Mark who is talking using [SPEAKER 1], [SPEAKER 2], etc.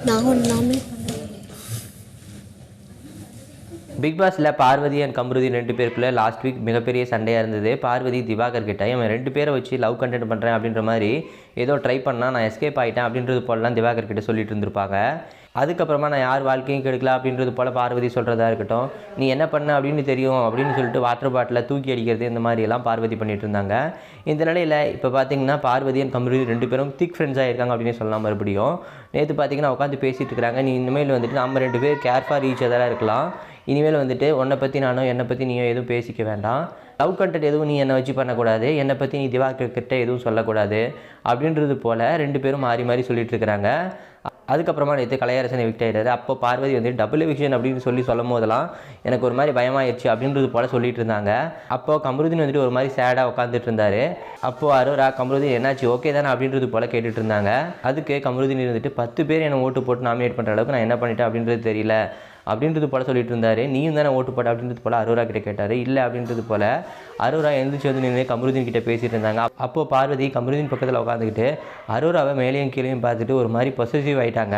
[SPEAKER 1] நான் ஒன்று நாமினேட் பண்ணுறேன்.
[SPEAKER 2] பிக் பாஸில் பார்வதி அண்ட் கம்ருதீன் 2 பேருக்குள்ளே லாஸ்ட் வீக் மிகப்பெரிய சண்டையாக இருந்தது. பார்வதி திவாகர் கிட்ட இவன் 2 பேரை வச்சு லவ் கண்டென்ட் பண்ணுறேன் அப்படின்ற மாதிரி ஏதோ ட்ரை பண்ணால் நான் எஸ்கேப் ஆகிட்டேன் அப்படின்றது போலலாம் திவாகர் கிட்ட சொல்லிட்டு இருந்திருப்பாங்க. அதுக்கப்புறமா நான் யார் வாழ்க்கையும் கெடுக்கல அப்படின்றது போல் பார்வதி சொல்கிறதா இருக்கட்டும், நீ என்ன பண்ண அப்படின்னு தெரியும் அப்படின்னு சொல்லிட்டு வாட்டர் பாட்டிலை தூக்கி அடிக்கிறது இந்த மாதிரியெல்லாம் பார்வதி பண்ணிட்டு இருந்தாங்க. இந்த நிலையில் இப்போ பார்த்தீங்கன்னா பார்வதி அண்ட் கம்ருதீன் 2 பேரும் திக் ஃப்ரெண்ட்ஸாக இருக்காங்க அப்படின்னு சொல்லலாம். மறுபடியும் நேற்று பார்த்தீங்கன்னா உட்காந்து பேசிகிட்டு இருக்காங்க. நீ இனிமேல் வந்துட்டு நம்ம 2 பேர் கேர் ஃபார் ஈச் அதராக இருக்கலாம். இனிமேல் வந்துட்டு உன்னை பற்றி நானும் என்னை பற்றி நீயும் எதுவும் பேசிக்க வேண்டாம். லவ் கண்டென்ட் எதுவும் நீ என்னை வச்சு பண்ணக்கூடாது, என்னை பற்றி நீ திவாகர் கிட்ட எதுவும் சொல்லக்கூடாது அப்படின்றது போல் 2 பேரும் மாறி மாறி சொல்லிட்டு இருக்கிறாங்க. அதுக்கப்புறமா நேற்று கலையரசன் எவிக்ட் ஆகிட்டாரு. அப்போ பார்வதி வந்து டபுள் எவிக்ஷன் அப்படின்னு சொல்லும் போதெல்லாம் எனக்கு ஒரு மாதிரி பயமாயிடுச்சு அப்படின்றது போல் சொல்லிட்டு இருந்தாங்க. அப்போது கம்ருதீன் வந்துட்டு ஒரு மாதிரி சேடாக உட்காந்துட்டு இருந்தார். அப்போது அரோரா கம்ருதீன் என்னாச்சு ஓகே தானே அப்படின்றது போல் கேட்டுட்டு இருந்தாங்க. அதுக்கு கம்ருதீன் இருந்துட்டு 10 பேர் என்னை ஓட்டு போட்டு நாமினேட் பண்ணுற அளவுக்கு நான் என்ன பண்ணிட்டேன் அப்படின்றது தெரியல அப்படின்றது போல் சொல்லிட்டு இருந்தார். நீயும் தானே ஓட்டு போட்ட அப்படின்றது போல் அரோரா கிட்ட கேட்டார். இல்லை அப்படின்றது போல் அரோரா எழுந்திரிச்சு வந்து நின்று கம்ருதீன் கிட்ட பேசிகிட்டு இருந்தாங்க. அப்போது பார்வதி கம்ருதீன் பக்கத்தில் உட்காந்துக்கிட்டு அரோராவை மேலேயும் கீழேயும் பார்த்துட்டு ஒரு மாதிரி பொசசிவ் ஆகிட்டாங்க.